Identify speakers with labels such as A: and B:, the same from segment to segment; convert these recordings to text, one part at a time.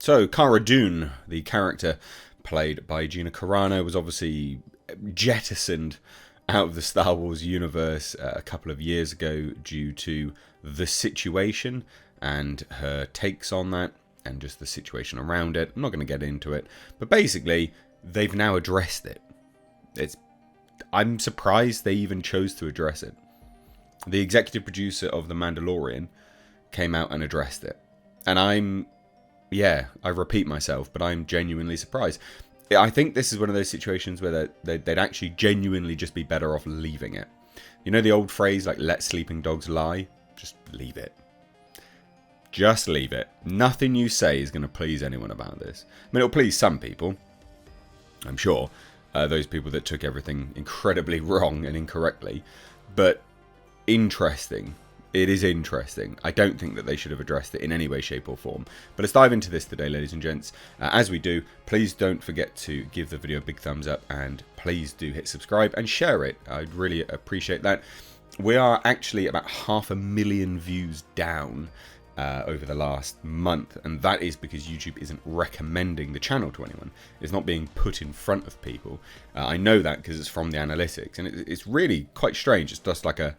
A: So, Cara Dune, the character played by Gina Carano, was obviously jettisoned out of the Star Wars universe a couple of years ago due to the situation and her takes on that and just the situation around it. I'm not going to get into it, but basically, they've now addressed it. I'm surprised they even chose to address it. The executive producer of The Mandalorian came out and addressed it. And I repeat myself, but I'm genuinely surprised. I think this is one of those situations where they'd actually genuinely just be better off leaving it. You know the old phrase, like, let sleeping dogs lie? Just leave it. Just leave it. Nothing you say is going to please anyone about this. I mean, it'll please some people, I'm sure. Those people that took everything incredibly wrong and incorrectly. But interesting. It is interesting. I don't think that they should have addressed it in any way, shape or form. But let's dive into this today, ladies and gents. As we do, please don't forget to give the video a big thumbs up and please do hit subscribe and share it. I'd really appreciate that. We are actually about 500,000 views down over the last month, and that is because YouTube isn't recommending the channel to anyone. It's not being put in front of people. I know that because it's from the analytics, and it's really quite strange. It's just like a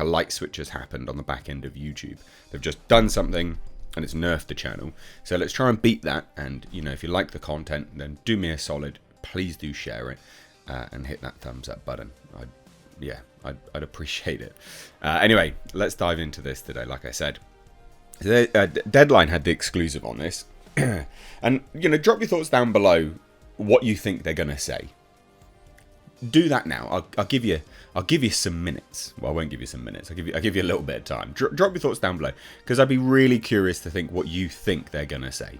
A: light switch has happened on the back end of YouTube. They've just done something and it's nerfed the channel. So let's try and beat that. And, you know, if you like the content, then do me a solid. Please do share it and hit that thumbs up button. I'd appreciate it. Anyway, let's dive into this today, like I said. Deadline had the exclusive on this. And, you know, drop your thoughts down below what you think they're going to say. Do that now. I'll give you some minutes. Well, I won't give you some minutes. I'll give you a little bit of time. Drop your thoughts down below, because I'd be really curious to think what you think they're gonna say.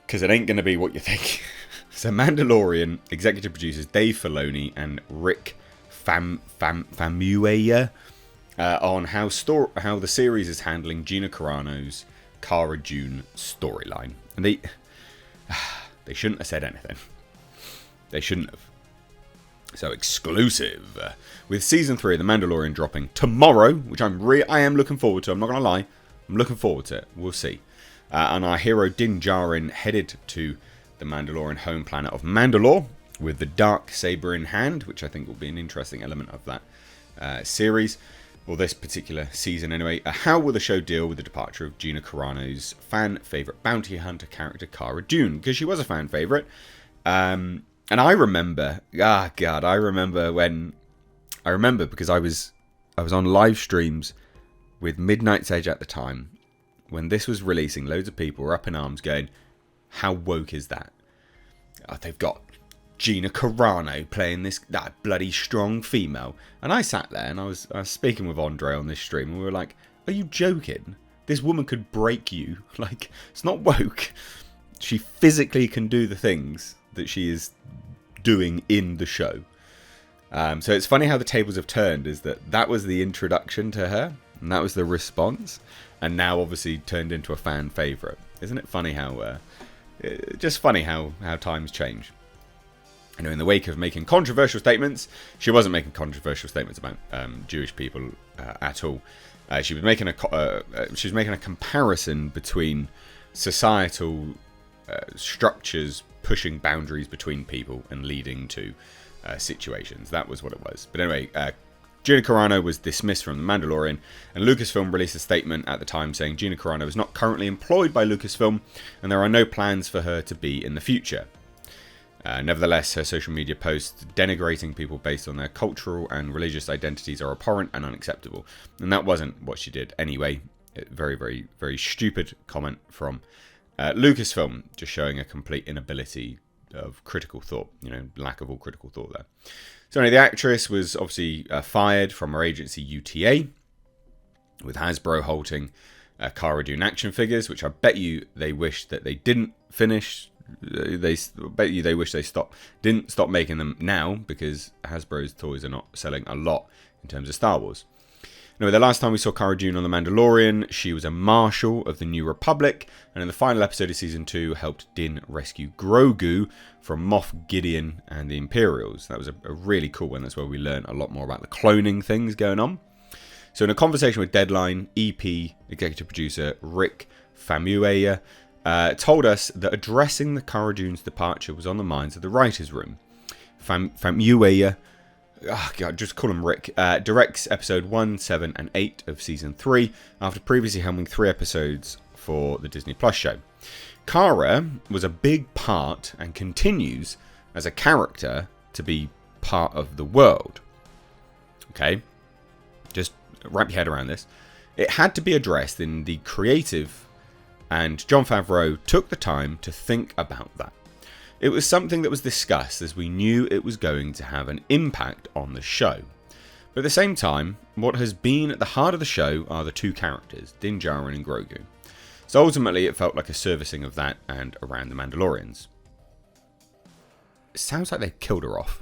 A: Because it ain't gonna be what you think. So, Mandalorian executive producers Dave Filoni and Rick Famuyiwa on how the series is handling Gina Carano's Cara Dune storyline, and they shouldn't have said anything. They shouldn't have. So, exclusive. With Season 3 of The Mandalorian dropping tomorrow, which I am looking forward to. I'm not going to lie. I'm looking forward to it. We'll see. And our hero Din Djarin headed to the Mandalorian home planet of Mandalore with the dark saber in hand, which I think will be an interesting element of that series, or this particular season anyway. How will the show deal with the departure of Gina Carano's fan favourite bounty hunter character Cara Dune? Because she was a fan favourite. And I remember, I remember because I was on live streams with Midnight's Edge at the time when this was releasing. Loads of people were up in arms going, how woke is that? They've got Gina Carano playing that bloody strong female. And I sat there and I was speaking with Andre on this stream, and we were like, are you joking? This woman could break you. Like, it's not woke. She physically can do the things that she is doing in the show. So it's funny how the tables have turned, is that was the introduction to her, and that was the response, and now obviously turned into a fan favourite. Isn't it funny how just funny how times change? You know, in the wake of making controversial statements, she wasn't making controversial statements about Jewish people at all. She was making a comparison between societal structures pushing boundaries between people and leading to situations. That was what it was. But anyway, Gina Carano was dismissed from The Mandalorian, and Lucasfilm released a statement at the time saying Gina Carano is not currently employed by Lucasfilm, and there are no plans for her to be in the future. Nevertheless, her social media posts denigrating people based on their cultural and religious identities are abhorrent and unacceptable. And that wasn't what she did anyway. Very, very, very stupid comment from Lucasfilm, just showing a complete inability of critical thought, you know, lack of all critical thought there. So anyway, the actress was obviously fired from her agency UTA, with Hasbro halting Cara Dune action figures, which I bet you they wish that they didn't finish. They bet you they wish they didn't stop making them now, because Hasbro's toys are not selling a lot in terms of Star Wars. Anyway, the last time we saw Cara Dune on The Mandalorian, she was a marshal of the New Republic, and in the final episode of Season 2, helped Din rescue Grogu from Moff Gideon and the Imperials. That was a really cool one. That's where we learned a lot more about the cloning things going on. So in a conversation with Deadline, EP executive producer Rick Famuyiwa told us that addressing the Cara Dune's departure was on the minds of the writers' room. Famuyiwa, just call him Rick, directs episode 1, 7, and 8 of season 3 after previously helming 3 episodes for the Disney Plus show. Cara was a big part and continues as a character to be part of the world. Okay, just wrap your head around this. It had to be addressed in the creative, and Jon Favreau took the time to think about that. It was something that was discussed as we knew it was going to have an impact on the show. But at the same time, what has been at the heart of the show are the 2 characters, Din Djarin and Grogu. So ultimately it felt like a servicing of that and around the Mandalorians. It sounds like they've killed her off.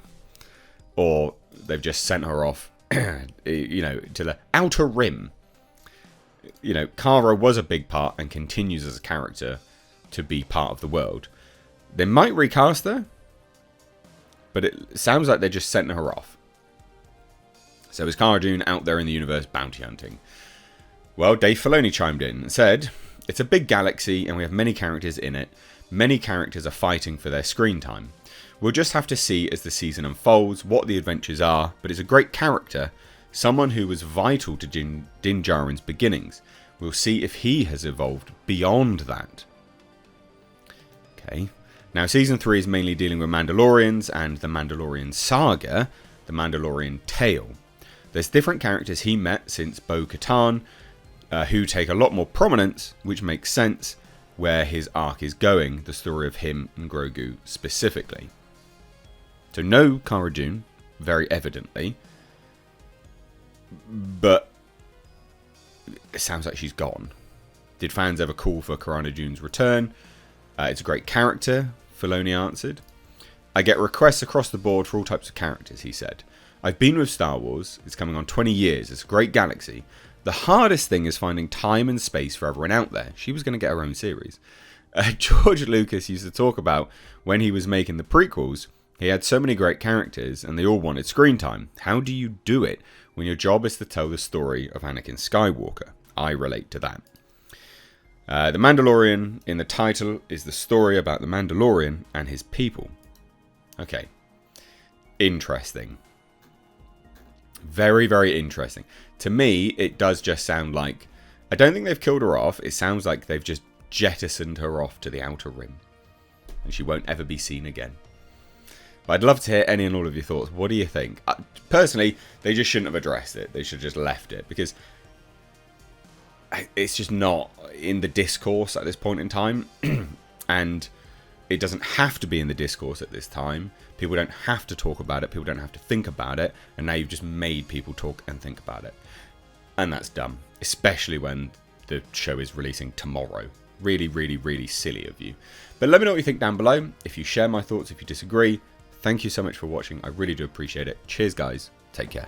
A: Or they've just sent her off, to the Outer Rim. Cara was a big part and continues as a character to be part of the world. They might recast her, but it sounds like they just sent her off. So is Cara Dune out there in the universe bounty hunting? Well, Dave Filoni chimed in and said, "It's a big galaxy and we have many characters in it. Many characters are fighting for their screen time. We'll just have to see as the season unfolds what the adventures are, but it's a great character, someone who was vital to Din Djarin's beginnings. We'll see if he has evolved beyond that." Okay. Now, season 3 is mainly dealing with Mandalorians and the Mandalorian saga, the Mandalorian tale. There's different characters he met since Bo-Katan, who take a lot more prominence, which makes sense where his arc is going, the story of him and Grogu specifically. So no Cara Dune, very evidently, but it sounds like she's gone. Did fans ever call for Cara Dune's return? It's a great character, Filoni answered. "I get requests across the board for all types of characters," he said. "I've been with Star Wars, it's coming on 20 years, it's a great galaxy. The hardest thing is finding time and space for everyone out there." She was going to get her own series. George Lucas used to talk about when he was making the prequels, he had so many great characters and they all wanted screen time. How do you do it when your job is to tell the story of Anakin Skywalker? I relate to that. The Mandalorian in the title is the story about the Mandalorian and his people. Okay. Interesting. Very, very interesting. To me, it does just sound like, I don't think they've killed her off. It sounds like they've just jettisoned her off to the Outer Rim. And she won't ever be seen again. But I'd love to hear any and all of your thoughts. What do you think? Personally, they just shouldn't have addressed it. They should have just left it. Because it's just not in the discourse at this point in time. And it doesn't have to be in the discourse at this time. People don't have to talk about it. People don't have to think about it. And now you've just made people talk and think about it. And that's dumb. Especially when the show is releasing tomorrow. Really, really, really silly of you. But let me know what you think down below. If you share my thoughts, if you disagree. Thank you so much for watching. I really do appreciate it. Cheers, guys. Take care.